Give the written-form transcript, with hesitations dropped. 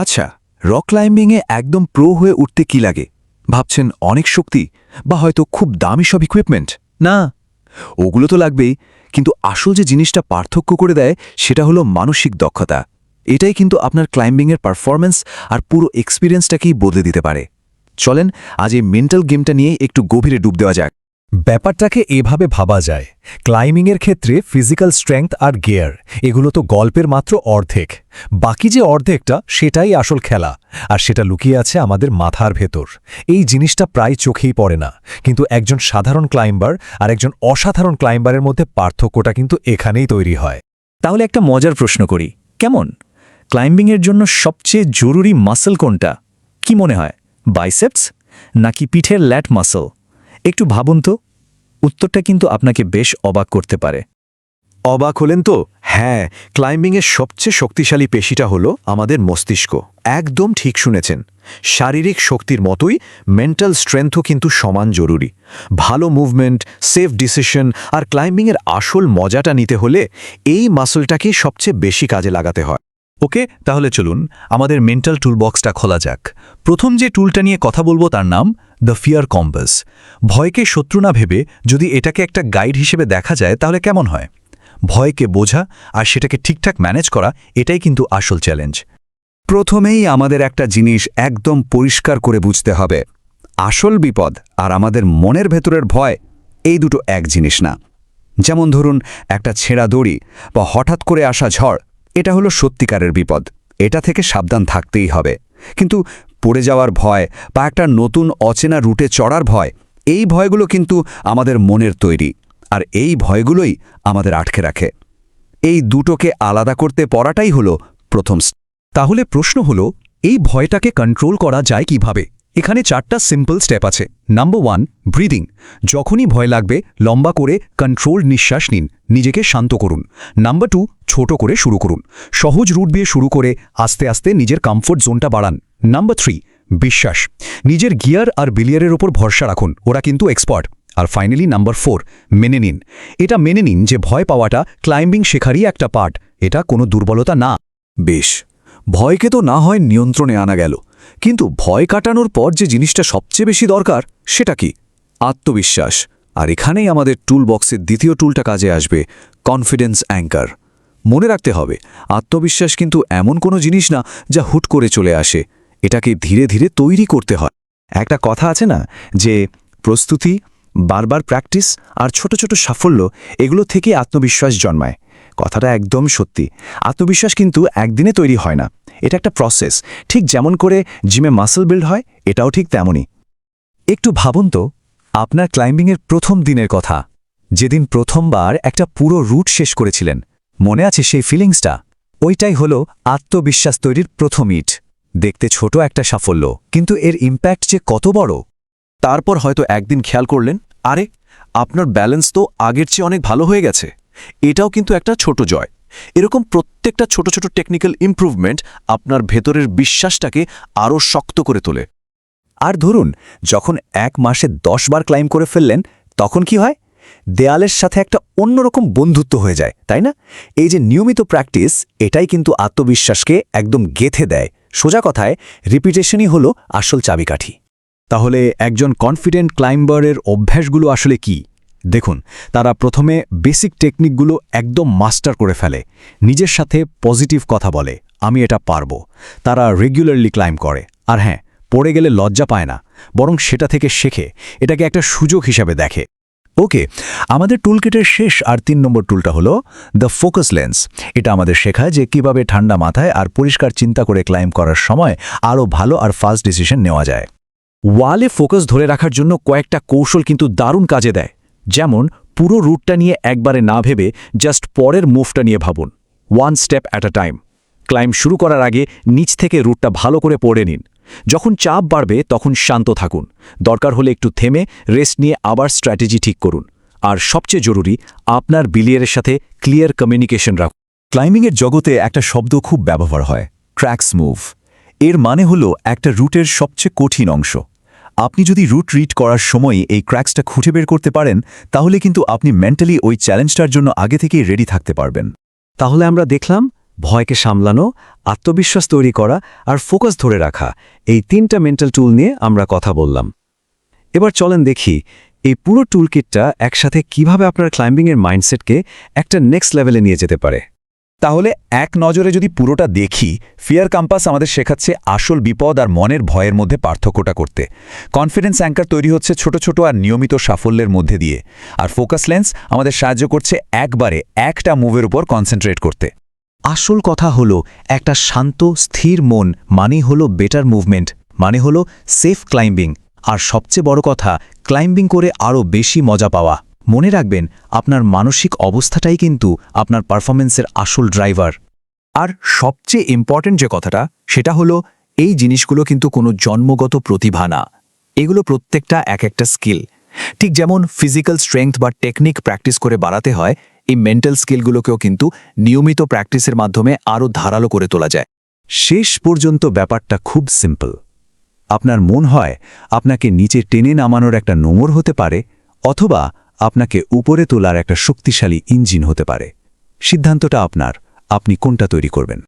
আচ্ছা, রক ক্লাইম্বিংয়ে একদম প্রো হয়ে উঠতে কি লাগে? ভাবছেন অনেক শক্তি বা হয়তো খুব দামি সব ইকুইপমেন্ট? না, ওগুলো তো লাগবেই, কিন্তু আসল যে জিনিসটা পার্থক্য করে দেয় সেটা হলো মানসিক দক্ষতা। এটাই কিন্তু আপনার ক্লাইম্বিংয়ের পারফরম্যান্স আর পুরো এক্সপিরিয়েন্সটাকেই বদলে দিতে পারে। চলেন আজ এই মেন্টাল গেমটা নিয়ে একটু গভীরে ডুব দেওয়া যাক। ব্যাপারটাকে এভাবে ভাবা যায়, ক্লাইম্বিংয়ের ক্ষেত্রে ফিজিক্যাল স্ট্রেংথ আর গিয়ার এগুলো তো গল্পের মাত্র অর্ধেক। বাকি যে অর্ধেকটা সেটাই আসল খেলা, আর সেটা লুকিয়ে আছে আমাদের মাথার ভেতর। এই জিনিসটা প্রায় চোখেই পড়ে না, কিন্তু একজন সাধারণ ক্লাইম্বার আর একজন অসাধারণ ক্লাইম্বারের মধ্যে পার্থক্যটা কিন্তু এখানেই তৈরি হয়। তাহলে একটা মজার প্রশ্ন করি, কেমন ক্লাইম্বিংয়ের জন্য সবচেয়ে জরুরি মাসল কোনটা? কি মনে হয়, বাইসেপস নাকি পিঠের ল্যাট মাসল? একটু ভাবুন তো, উত্তরটা কিন্তু আপনাকে বেশ অবাক করতে পারে। অবাক হলেন তো? হ্যাঁ, ক্লাইম্বিংয়ের সবচেয়ে শক্তিশালী পেশিটা হলো আমাদের মস্তিষ্ক। একদম ঠিক শুনেছেন। শারীরিক শক্তির মতোই মেন্টাল স্ট্রেংথও কিন্তু সমান জরুরি। ভালো মুভমেন্ট, সেফ ডিসিশন আর ক্লাইম্বিংয়ের আসল মজাটা নিতে হলে এই মাসলটাকেই সবচেয়ে বেশি কাজে লাগাতে হয়। ওকে, তাহলে চলুন আমাদের মেন্টাল টুলবক্সটা খোলা যাক। প্রথম যে টুলটা নিয়ে কথা বলবো তার নাম দ্য ফিয়ার কম্পাস। ভয়কে শত্রু না ভেবে যদি এটাকে একটা গাইড হিসেবে দেখা যায় তাহলে কেমন হয়? ভয়কে বোঝা আর সেটাকে ঠিকঠাক ম্যানেজ করা, এটাই কিন্তু আসল চ্যালেঞ্জ। প্রথমেই আমাদের একটা জিনিস একদম পরিষ্কার করে বুঝতে হবে, আসল বিপদ আর আমাদের মনের ভেতরের ভয় এই দুটো এক জিনিস না। যেমন ধরুন, একটা ছেঁড়া দড়ি বা হঠাৎ করে আসা ঝড়, এটা হলো সত্যিকারের বিপদ, এটা থেকে সাবধান থাকতেই হবে। কিন্তু পড়ে যাওয়ার ভয় বা একটা নতুন অচেনা রুটে চড়ার ভয়, এই ভয়গুলো কিন্তু আমাদের মনের তৈরি, আর এই ভয়গুলোই আমাদের আটকে রাখে। এই দুটোকে আলাদা করতে পারাটাই হলো প্রথম। তাহলে প্রশ্ন হলো, এই ভয়টাকে কন্ট্রোল করা যায় কিভাবে? এখানে 4টা সিম্পল স্টেপ আছে। Number 1, breathing. যখনই ভয় লাগবে লম্বা করে কন্ট্রোলড নিঃশ্বাস নিন, নিজেকে শান্ত করুন। নাম্বার 2, ছোট করে শুরু করুন। সহজ রুট দিয়ে শুরু করে আস্তে আস্তে নিজের কমফোর্ট জোনটা বাড়ান। নাম্বার 3, বিশ্বাস। নিজের গিয়ার আর বিলিয়ারের ওপর ভরসা রাখুন, ওরা কিন্তু এক্সপার্ট। আর ফাইনালি নাম্বার 4, মেনে নিন। এটা মেনে নিন যে ভয় পাওয়াটা ক্লাইম্বিং শেখারই একটা পার্ট, এটা কোনো দুর্বলতা না। বেশ, ভয়কে তো না হয় নিয়ন্ত্রণে আনা গেল, কিন্তু ভয় কাটানোর পর যে জিনিসটা সবচেয়ে বেশি দরকার সেটা কি? আত্মবিশ্বাস। আর এখানেই আমাদের টুল বক্সের দ্বিতীয় টুলটা কাজে আসবে, কনফিডেন্স অ্যাঙ্কার। মনে রাখতে হবে, আত্মবিশ্বাস কিন্তু এমন কোনো জিনিস না যা হুট করে চলে আসে, এটাকে ধীরে ধীরে তৈরি করতে হয়। একটা কথা আছে না যে প্রস্তুতি, বারবার প্র্যাকটিস আর ছোট ছোট সাফল্য, এগুলো থেকে আত্মবিশ্বাস জন্মায়। কথাটা একদম সত্যি। আত্মবিশ্বাস কিন্তু একদিনে তৈরি হয় না, এটা একটা প্রসেস। ঠিক যেমন করে জিমে মাসল বিল্ড হয়, এটাও ঠিক তেমনই। একটু ভাবুন তো, আপনার ক্লাইম্বিংয়ের প্রথম দিনের কথা, যেদিন প্রথমবার একটা পুরো রুট শেষ করেছিলেন। মনে আছে সেই ফিলিংসটা? ওইটাই হলো আত্মবিশ্বাস তৈরির প্রথম ইট। দেখতে ছোট একটা সাফল্য, কিন্তু এর ইম্প্যাক্ট যে কত বড়। তারপর হয়তো একদিন খেয়াল করলেন, আরে আপনার ব্যালেন্স তো আগের চেয়ে অনেক ভালো হয়ে গেছে। এটাও কিন্তু একটা ছোট জয়। এরকম প্রত্যেকটা ছোট ছোট টেকনিক্যাল ইমপ্রুভমেন্ট আপনার ভেতরের বিশ্বাসটাকে আরও শক্ত করে তোলে। আর ধরুন, যখন 1 মাসে 10 বার ক্লাইম করে ফেললেন, তখন কি হয়? দেয়ালের সাথে একটা অন্যরকম বন্ধুত্ব হয়ে যায়, তাই না? এই যে নিয়মিত প্র্যাকটিস, এটাই কিন্তু আত্মবিশ্বাসকে একদম গেঁথে দেয়। সোজা কথায়, রিপিটেশনই হলো আসল চাবিকাঠি। তাহলে একজন কনফিডেন্ট ক্লাইম্বারের অভ্যাসগুলো আসলে কি? দেখুন, তারা প্রথমে বেসিক টেকনিকগুলো একদম মাস্টার করে ফেলে। নিজের সাথে পজিটিভ কথা বলে, আমি এটা পারবো। তারা রেগুলারলি ক্লাইম্ব করে, আর হ্যাঁ, পড়ে গেলে লজ্জা পায় না, বরং সেটা থেকে শেখে, এটাকে একটা সুযোগ হিসাবে দেখে। ওকে, আমাদের টুলকিটের শেষ আর 3 নম্বর টুলটা হলো দ্য ফোকাস লেন্স। এটা আমাদের শেখায় যে কিভাবে ঠান্ডা মাথায় আর পরিষ্কার চিন্তা করে ক্লাইম্ব করার সময় আরও ভালো আর ফাস্ট ডিসিশন নেওয়া যায়। ওয়ালে ফোকাস ধরে রাখার জন্য কয়েকটা কৌশল কিন্তু দারুণ কাজে দেয়। যেমন, পুরো রুটটা নিয়ে একবারে না ভেবে জাস্ট পরের মুভটা নিয়ে ভাবুন, 1 step at a time. Climb শুরু করার আগে নিচ থেকে রুটটা ভালো করে পড়ে নিন। যখন চাপ বাড়বে তখন শান্ত থাকুন, দরকার হলে একটু থেমে রেস্ট নিয়ে আবার স্ট্র্যাটেজি ঠিক করুন। আর সবচেয়ে জরুরি, আপনার বিলিয়ারের সাথে ক্লিয়ার কমিউনিকেশন রাখুন। ক্লাইম্বিংয়ের জগতে একটা শব্দ খুব ব্যবহার হয়, ক্র্যাক্স মুভ। এর মানে হলো একটা রুটের সবচেয়ে কঠিন অংশ। আপনি যদি রুট রিড করার সময় এই ক্র্যাক্সটা খুঁজে বের করতে পারেন, তাহলে কিন্তু আপনি মেন্টালি ওই চ্যালেঞ্জটার জন্য আগে থেকেই রেডি থাকতে পারবেন। তাহলে আমরা দেখলাম ভয়কে সামলানো, আত্মবিশ্বাস তৈরি করা আর ফোকাস ধরে রাখা, এই 3টা মেন্টাল টুল নিয়ে আমরা কথা বললাম। এবার চলেন দেখি এই পুরো টুলকিটটা একসাথে কিভাবে আপনার ক্লাইম্বিংয়ের মাইন্ডসেটকে একটা নেক্সট লেভেলে নিয়ে যেতে পারে। তাহলে এক নজরে যদি পুরোটা দেখি, ফিয়ার কম্পাস আমাদের শেখাচ্ছে আসল বিপদ আর মনের ভয়ের মধ্যে পার্থক্যটা করতে। কনফিডেন্স অ্যাঙ্কার তৈরি হচ্ছে ছোট ছোট আর নিয়মিত সাফল্যের মধ্যে দিয়ে, আর ফোকাস লেন্স আমাদের সাহায্য করছে একবারে একটা মুভের উপর কনসেন্ট্রেট করতে। আসল কথা হলো একটা শান্ত স্থির মন মানেই হলো বেটার মুভমেন্ট, মানে হলো সেফ ক্লাইম্বিং, আর সবচেয়ে বড় কথা ক্লাইম্বিং করে আরও বেশি মজা পাওয়া। মনে রাখবেন, আপনার মানসিক অবস্থাটাই কিন্তু আপনার পারফরমেন্সের আসল ড্রাইভার। আর সবচেয়ে ইম্পর্ট্যান্ট যে কথাটা, সেটা হলো এই জিনিসগুলো কিন্তু কোনো জন্মগত প্রতিভা না, এগুলো প্রত্যেকটা এক একটা স্কিল। ঠিক যেমন ফিজিক্যাল স্ট্রেংথ বা টেকনিক প্র্যাকটিস করে বাড়াতে হয়, এই মেন্টাল স্কিলগুলোকেও কিন্তু নিয়মিত প্র্যাকটিসের মাধ্যমে আরও ধারালো করে তোলা যায়। শেষ পর্যন্ত ব্যাপারটা খুব সিম্পল। আপনার মন হয় আপনাকে নিচে টেনে নামানোর একটা নোঙর হতে পারে, অথবা আপনাকে উপরে তোলার একটা শক্তিশালী ইঞ্জিন হতে পারে। সিদ্ধান্তটা আপনার, আপনি কোনটা তৈরি করবেন।